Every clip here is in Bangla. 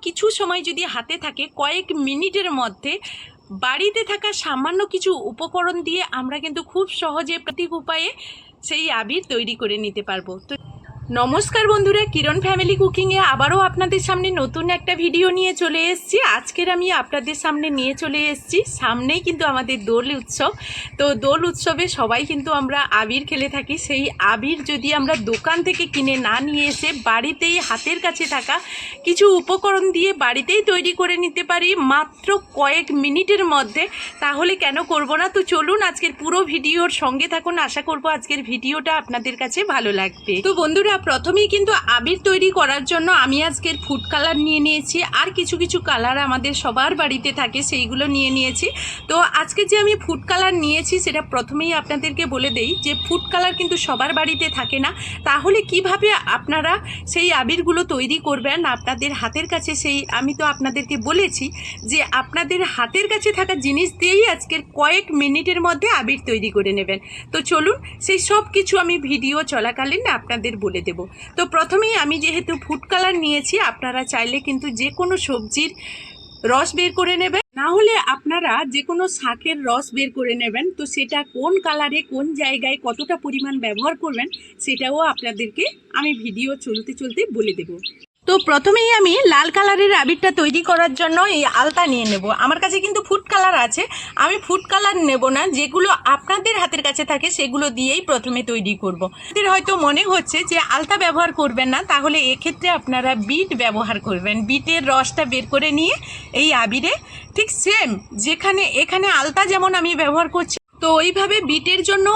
কিছু সময় যদি হাতে থাকে, কয়েক মিনিটের মধ্যে বাড়িতে থাকা সামান্য কিছু উপকরণ দিয়ে আমরা কিন্তু খুব সহজে প্রাকৃতিক উপায়ে সেই আবির তৈরি করে নিতে পারবো। তো নমস্কার বন্ধুরা, কিরণ ফ্যামিলি কুকিংয়ে আবারও আপনাদের সামনে নতুন একটা ভিডিও নিয়ে চলে এসেছি। আজকের আমি আপনাদের সামনে নিয়ে চলে এসেছি, সামনেই কিন্তু আমাদের দোল উৎসব। তো দোল উৎসবে সবাই কিন্তু আমরা আবির খেলে থাকি। সেই আবির যদি আমরা দোকান থেকে কিনে না নিয়ে এসে বাড়িতেই হাতের কাছে থাকা কিছু উপকরণ দিয়ে বাড়িতেই তৈরি করে নিতে পারি মাত্র কয়েক মিনিটের মধ্যে, তাহলে কেন করব না। তো চলুন আজকের পুরো ভিডিওর সঙ্গে থাকুন, আশা করব আজকের ভিডিওটা আপনাদের কাছে ভালো লাগবে। তো বন্ধুরা, প্রথমেই কিন্তু আবির তৈরি করার জন্য আমি আজকের ফুড কালার নিয়ে নিয়েছি, আর কিছু কিছু কালার আমাদের সবার বাড়িতে থাকে সেইগুলো নিয়ে নিয়েছি। তো আজকে যে আমি ফুড কালার নিয়েছি সেটা প্রথমেই আপনাদেরকে বলে দেই যে ফুড কালার কিন্তু সবার বাড়িতে থাকে না। তাহলে কিভাবে আপনারা সেই আবিরগুলো তৈরি করবেন আপনাদের হাতের কাছে, সেই আমি তো আপনাদেরকে বলেছি যে আপনাদের হাতের কাছে থাকা জিনিস দিয়েই আজকের কয়েক মিনিটের মধ্যে আবির তৈরি করে নেবেন। তো চলুন সেই সব কিছু আমি ভিডিও চলাকালীন আপনাদের বলে দেব। তো প্রথমেই আমি যেহেতু ফুড কালার নিয়েছি, আপনারা চাইলে কিন্তু যে কোনো সবজির রস বের করে নেবেন, না হলে আপনারা যে কোনো শাকের রস বের করে নেবেন। তো সেটা কোন কালারে কোন জায়গায় কতটা পরিমাণ ব্যবহার করবেন সেটাও আপনাদেরকে আমি ভিডিও চলতে চলতে বলে দেব। তো প্রথমেই আমি লাল কালারের আবিরটা তৈরি করার জন্য এই আলতা নিয়ে নেব। আমার কাছে কিন্তু ফুড কালার আছে, আমি ফুড কালার নেব না, যেগুলো আপনাদের হাতের কাছে থাকে সেগুলো দিয়েই প্রথমে তৈরি করব। আপনাদের হয়তো মনে হচ্ছে যে আলতা ব্যবহার করবেন না, তাহলে এক্ষেত্রে আপনারা বিট ব্যবহার করবেন। বিটের রসটা বের করে নিয়ে এই আবিরে ঠিক সেম যেখানে এখানে আলতা যেমন আমি ব্যবহার করছি, তো ওইভাবে বিটের জন্য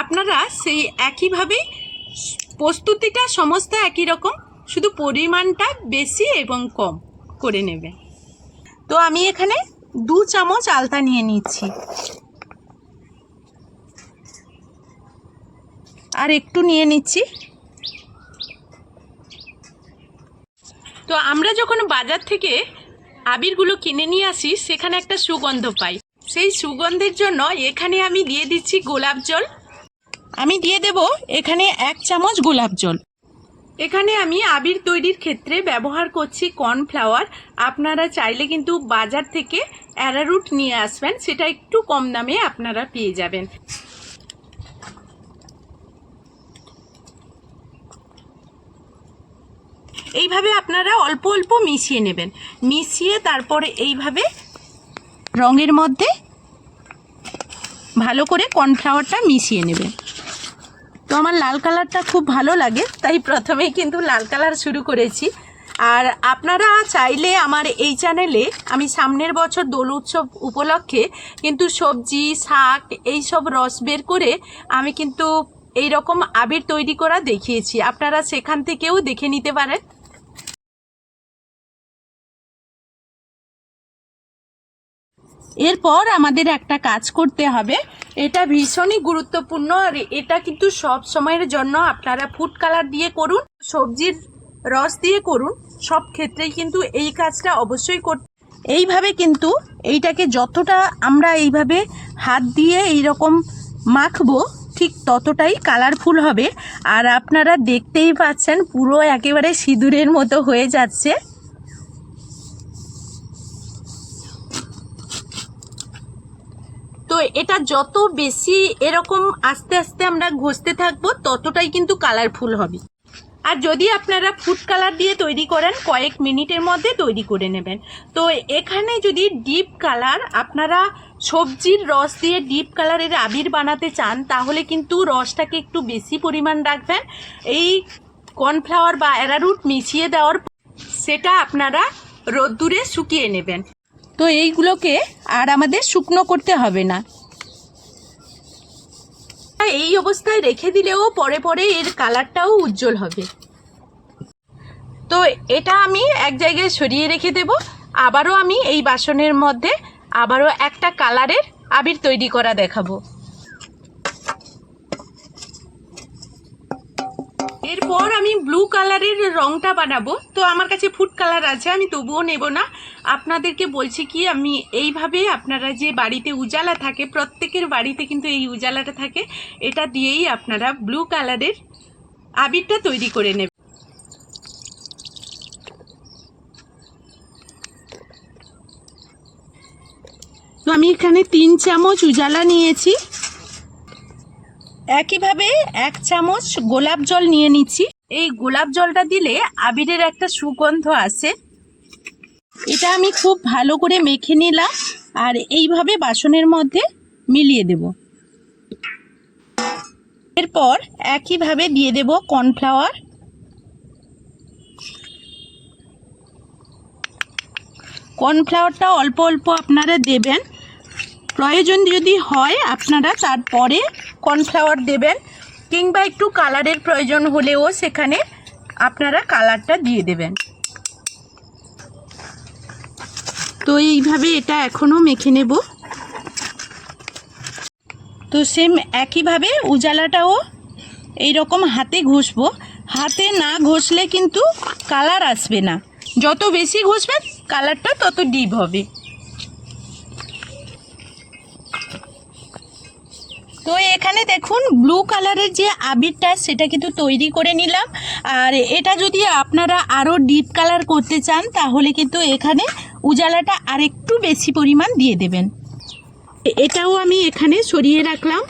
আপনারা সেই একইভাবেই প্রস্তুতিটা সমস্ত একই রকম, শুধু পরিমাণটা বেশি এবং কম করে নেবে। তো আমি এখানে 2 চামচ আলতা নিয়ে নিচ্ছি, আর একটু নিয়ে নিচ্ছি। তো আমরা যখন বাজার থেকে আবিরগুলো কিনে নিয়ে আসি সেখানে একটা সুগন্ধ পাই, সেই সুগন্ধের জন্য এখানে আমি দিয়ে দিচ্ছি গোলাপ জল। আমি দিয়ে দেব এখানে 1 চামচ গোলাপ জল। এখানে আমি আবির তৈরির ক্ষেত্রে ব্যবহার করছি কর্নফ্লাওয়ার। আপনারা চাইলে কিন্তু বাজার থেকে অ্যারারুট নিয়ে আসবেন, সেটা একটু কম দামে আপনারা পেয়ে যাবেন। এইভাবে আপনারা অল্প অল্প মিশিয়ে নেবেন, মিশিয়ে তারপরে এইভাবে রঙের মধ্যে ভালো করে কর্নফ্লাওয়ারটা মিশিয়ে নেবেন। তো আমার লাল কালারটা খুব ভালো লাগে, তাই প্রথমেই কিন্তু লাল কালার শুরু করেছি। আর আপনারা চাইলে আমার এই চ্যানেলে আমি সামনের বছর দোল উৎসব উপলক্ষে কিন্তু সবজি শাক এই সব রস বের করে আমি কিন্তু এই রকম আবির তৈরি করা দেখিয়েছি, আপনারা সেখান থেকেও দেখে নিতে পারেন। এরপর আমাদের একটা কাজ করতে হবে, এটা ভীষণই গুরুত্বপূর্ণ, আর এটা কিন্তু সব সময়ের জন্য আপনারা ফুড কালার দিয়ে করুন, সবজির রস দিয়ে করুন, সব ক্ষেত্রেই কিন্তু এই কাজটা অবশ্যই করতে। এইভাবে কিন্তু এইটাকে যতটা আমরা এইভাবে হাত দিয়ে এইরকম মাখবো ঠিক ততটাই কালারফুল হবে। আর আপনারা দেখতেই পাচ্ছেন পুরো একেবারে সিঁদুরের মতো হয়ে যাচ্ছে। তো এটা যত বেশি এরকম আস্তে আস্তে আমরা ঘষতে থাকবো ততটাই কিন্তু কালারফুল হবে। আর যদি আপনারা ফুড কালার দিয়ে তৈরি করেন কয়েক মিনিটের মধ্যে তৈরি করে নেবেন। তো এখানে যদি ডিপ কালার আপনারা সবজির রস দিয়ে ডিপ কালারের আবির বানাতে চান, তাহলে কিন্তু রসটাকে একটু বেশি পরিমাণ রাখবেন। এই কর্নফ্লাওয়ার বা অ্যারারুট মিশিয়ে দেওয়ার সেটা আপনারা রোদ্দুরে শুকিয়ে নেবেন। তো এইগুলোকে আর আমাদের শুকনো করতে হবে না, এই অবস্থায় রেখে দিলেও পরে পরে এর কালারটাও উজ্জ্বল হবে। তো এটা আমি এক জায়গায় সরিয়ে রেখে দেব। আবারও আমি এই বাসনের মধ্যে আবারও একটা কালারের আবির তৈরি করা দেখাবো। এরপর আমি ব্লু কালারের রংটা বানাবো। তো আমার কাছে ফুড কালার আছে, আমি তবুও নেব না। আপনাদেরকে বলছি কি, আমি এইভাবে আপনারা যে বাড়িতে উজালা থাকে, প্রত্যেকের বাড়িতে কিন্তু এই উজালাটা থাকে, এটা দিয়েই আপনারা ব্লু কালারের আবিরটা তৈরি করে নেবেন। আমি এখানে 3 চামচ উজালা নিয়েছি, একইভাবে 1 চামচ গোলাপ জল নিয়ে নিচ্ছি। এই গোলাপ জলটা দিলে আবিরের একটা সুগন্ধ আসে। এটা আমি খুব ভালো করে মেখে নিলাম আর এইভাবে বাসনের মধ্যে মিলিয়ে দেব। এরপর একইভাবে দিয়ে দেব কর্নফ্লাওয়ার। কর্নফ্লাওয়ারটা অল্প অল্প আপনারা দেবেন, প্রয়োজন যদি হয় আপনারা তারপরে কর্নফ্লাওয়ার দেবেন, কিংবা একটু কালারের প্রয়োজন হলেও সেখানে আপনারা কালারটা দিয়ে দেবেন। তো এইভাবে এটা এখনও মেখে নেব। তো সেম একইভাবে উজালাটাও এইরকম হাতে ঘষবো। হাতে না ঘষলে কিন্তু কালার আসবে না, যত বেশি ঘষবেন কালারটা তত ডিপ হবে। তো এখানে দেখুন ব্লু কালারের যে আবিরটা সেটা কিন্তু তৈরি করে নিলাম। আর এটা যদি আপনারা আরও ডিপ কালার করতে চান তাহলে কিন্তু এখানে উজালাটা আরেকটু বেশি পরিমাণ দিয়ে দেবেন। এটাও আমি এখানে সরিয়ে রাখলাম।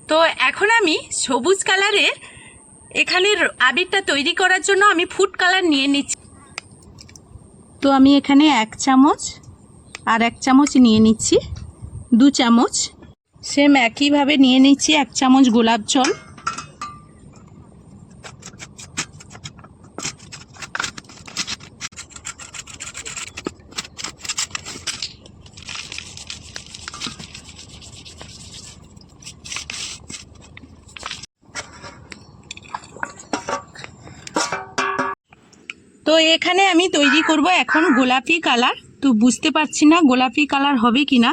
তো এখন আমি সবুজ কালারের এখানে আবিরটা তৈরি করার জন্য আমি ফুড কালার নিয়ে নিচ্ছি। তো আমি এখানে 1 চামচ আর 1 চামচ নিয়ে নিচ্ছি, 2 চামচ। সেম একইভাবে নিয়ে নিচ্ছি 1 চামচ গোলাপ জল। তো এখানে আমি তৈরি করব এখন গোলাপি কালার। তো বুঝতে পারছি না গোলাপি কালার হবে কি না।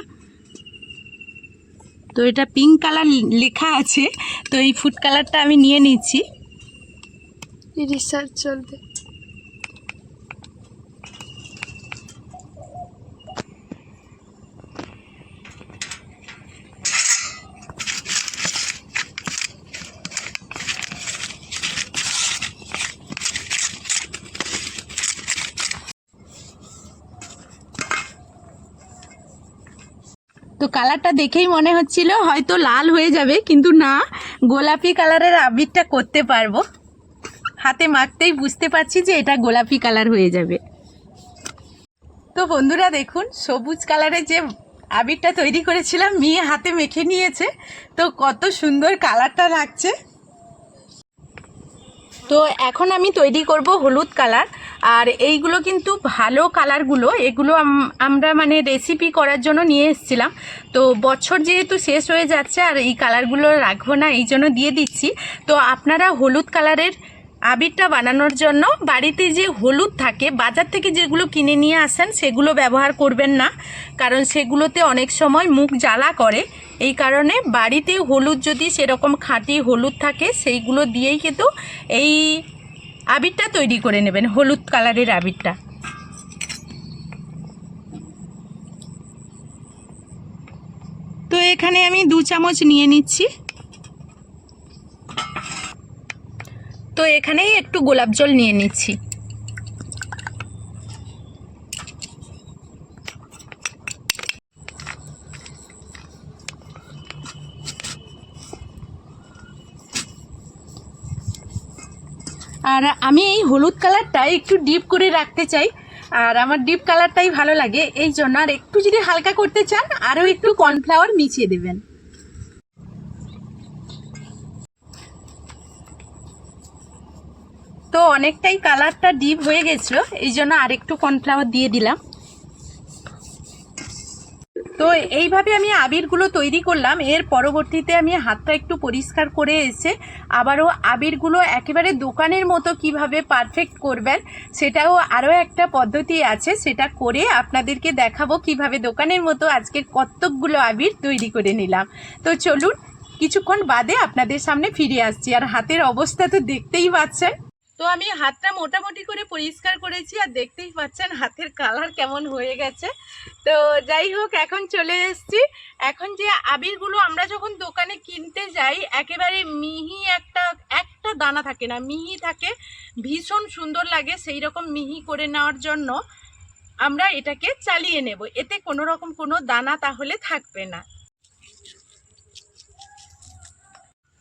তো এটা পিঙ্ক কালার লেখা আছে, তো এই ফুড কালারটা আমি নিয়ে নিচ্ছি। রিসার্চ চলবে। তো কালারটা দেখেই মনে হচ্ছিল হয়তো লাল হয়ে যাবে, কিন্তু না, গোলাপি কালারের আবিরটা করতে পারবো। হাতে মাখতেই বুঝতে পারছি যে এটা গোলাপি কালার হয়ে যাবে। তো বন্ধুরা দেখুন সবুজ কালারের যে আবিরটা তৈরি করেছিলাম মেয়ে হাতে মেখে নিয়েছে, তো কত সুন্দর কালারটা লাগছে। তো এখন আমি তৈরি করব হলুদ কালার। আর এইগুলো কিন্তু ভালো কালারগুলো, এগুলো আমরা মানে রেসিপি করার জন্য নিয়ে এসেছিলাম। তো বছর যেহেতু শেষ হয়ে যাচ্ছে আর এই কালারগুলো রাখবো না, এই জন্য দিয়ে দিচ্ছি। তো আপনারা হলুদ কালারের আবিরটা বানানোর জন্য বাড়িতে যে হলুদ থাকে বাজার থেকে যেগুলো কিনে নিয়ে আসেন সেগুলো ব্যবহার করবেন না, কারণ সেগুলোতে অনেক সময় মুখ জ্বালা করে। এই কারণে বাড়িতে হলুদ যদি সেরকম খাঁটি হলুদ থাকে সেইগুলো দিয়েই কিন্তু এই আবিরটা তৈরি করে নেবেন, হলুদ কালারের আবিরটা। তো এখানে আমি 2 চামচ নিয়ে নিচ্ছি। তো এখানেই একটু গোলাপ জল নিয়ে নিচ্ছি। আর আমি এই হলুদ কালারটা একটু ডিপ করে রাখতে চাই, আর আমার ডিপ কালারটাই ভালো লাগে, এই জন্য। আর একটু যদি হালকা করতে চান আরও একটু কর্নফ্লাওয়ার মিশিয়ে দেবেন। তো অনেকটাই কালারটা ডিপ হয়ে গেছিলো, এই জন্য আরেকটু কর্নফ্লাওয়ার দিয়ে দিলাম। তো এইভাবে আমি আবিরগুলো তৈরি করলাম। এর পরবর্তীতে আমি হাতটা একটু পরিষ্কার করে এসে আবারও আবিরগুলো একেবারে দোকানের মতো কিভাবে পারফেক্ট করবেন সেটাও আরও একটা পদ্ধতি আছে, সেটা করে আপনাদেরকে দেখাবো কিভাবে দোকানের মতো আজকে কতকগুলো আবির তৈরি করে নিলাম। তো চলুন কিছুক্ষণ বাদে আপনাদের সামনে ফিরে আসছি। আর হাতের অবস্থা তো দেখতেই পাচ্ছেন। তো আমি হাতটা মোটামুটি করে পরিষ্কার করেছি আর দেখতেই পাচ্ছেন হাতের কালার কেমন হয়ে গেছে। তো যাই হোক, এখন চলে এসেছি। এখন যে আবিরগুলো আমরা যখন দোকানে কিনতে যাই একেবারে মিহি একটা দানা থাকে না, মিহি থাকে, ভীষণ সুন্দর লাগে। সেই রকম মিহি করে নেওয়ার জন্য আমরা এটাকে চালিয়ে নেব, এতে কোনো রকম কোনো দানা তাহলে থাকবে না।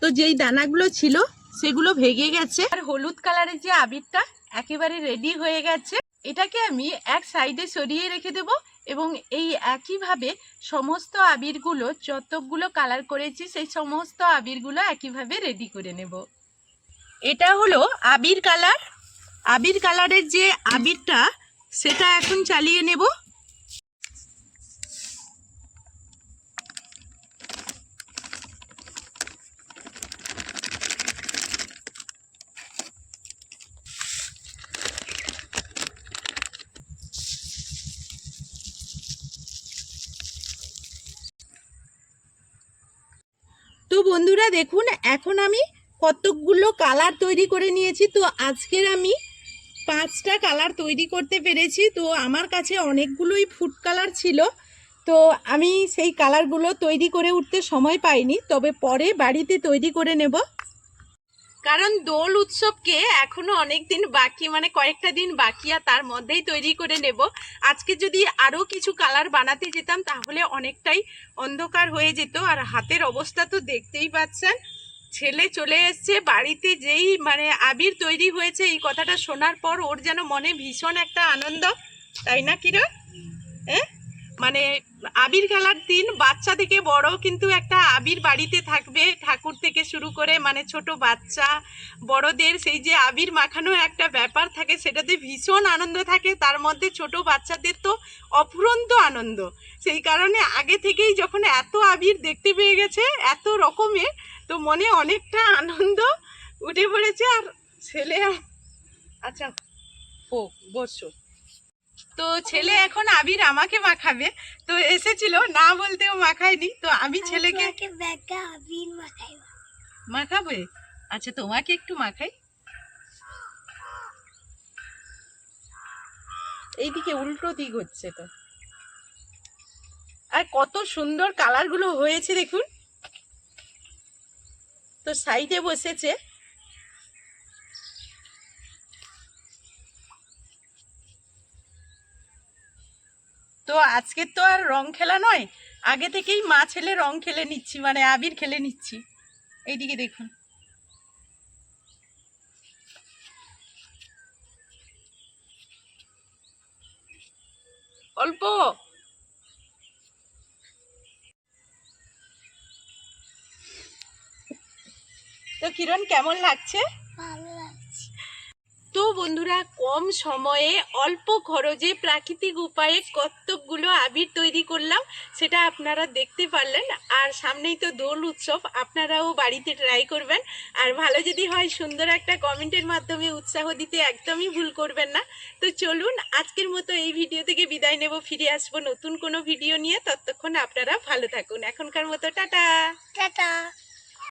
তো যেই দানাগুলো ছিল সেগুলো ভেঙে গেছে, আর হলুদ কালারের যে আবিরটা একেবারে রেডি হয়ে গেছে। এটাকে আমি এক সাইডে সরিয়ে রেখে দেব এবং এই একইভাবে সমস্ত আবিরগুলো, যতগুলো কালার করেছি সেই সমস্ত আবিরগুলো একইভাবে রেডি করে নেব। এটা হলো আবির কালার। আবির কালারের যে আবিরটা সেটা এখন চালিয়ে নেব। তো বন্ধুরা দেখুন, এখন আমি কতগুলো কালার তৈরি করে নিয়েছি। তো আজকের আমি 5টা কালার তৈরি করতে পেরেছি। তো আমার কাছে অনেকগুলোই ফুড কালার ছিল, তো আমি সেই কালারগুলো তৈরি করে উঠতে সময় পাইনি, তবে পরে বাড়িতে তৈরি করে নেব। কারণ দোল উৎসবকে এখনো অনেক দিন বাকি, মানে কয়েকটা দিন বাকি, আর তার মধ্যেই তৈরি করে নেব। আজকে যদি আরও কিছু কালার বানাতে যেতাম তাহলে অনেকটাই অন্ধকার হয়ে যেত। আর হাতের অবস্থা তো দেখতেই পাচ্ছেন, ছেলে চলে এসছে বাড়িতে। যেই মানে আবির তৈরি হয়েছে এই কথাটা শোনার পর ওর যেন মনে ভীষণ একটা আনন্দ, তাই না কিরণ? হ্যাঁ, মানে আবির খেলার দিন বাচ্চা থেকে বড় কিন্তু একটা আবির বাড়িতে থাকবে, ঠাকুর থেকে শুরু করে মানে ছোট বাচ্চা বড়দের সেই যে আবির মাখানোর একটা ব্যাপার থাকে, সেটাতে ভীষণ আনন্দ থাকে। তার মধ্যে ছোট বাচ্চাদের তো অফুরন্ত আনন্দ। সেই কারণে আগে থেকেই যখন এত আবির দেখতে পেয়ে গেছে এত রকমের, তো মনে অনেকটা আনন্দ উঠে পড়েছে। আর ছেলে, আচ্ছা ও বসো, তো ছেলে এখন আবির আমাকে মাখাবে। তো এসেছিল, না বলতেও মাখায়নি, তো আমি ছেলেকে আবির মাখাবে। আচ্ছা তোমাকে একটু মাখাই, এইদিকে উল্টো দিক হচ্ছে তো। আর কত সুন্দর কালারগুলো হয়েছে দেখুন। তো সাইডে বসেছে। তো আজকে তো আর রং খেলা নয়, আগে থেকেই মা ছেলে রং খেলে নিচ্ছি, মানে আবির খেলে নিচ্ছি। এইদিকে দেখুন, অল্প। তো কিরণ কেমন লাগছে? ভালো লাগছে। তো বন্ধুরা, কম সময়ে অল্প খরচে প্রাকৃতিক উপায়ে কতকগুলো আবির তৈরি করলাম সেটা আপনারা দেখতে পারলেন। আর সামনেই তো দোল উৎসব, আপনারাও বাড়িতে ট্রাই করবেন। আর ভালো যদি হয় সুন্দর একটা কমেন্টের মাধ্যমে উৎসাহ দিতে একদমই ভুল করবেন না। তো চলুন আজকের মতো এই ভিডিও থেকে বিদায় নেব, ফিরে আসবো নতুন কোনো ভিডিও নিয়ে। ততক্ষণ আপনারা ভালো থাকুন, এখনকার মতো টাটা। টাটা।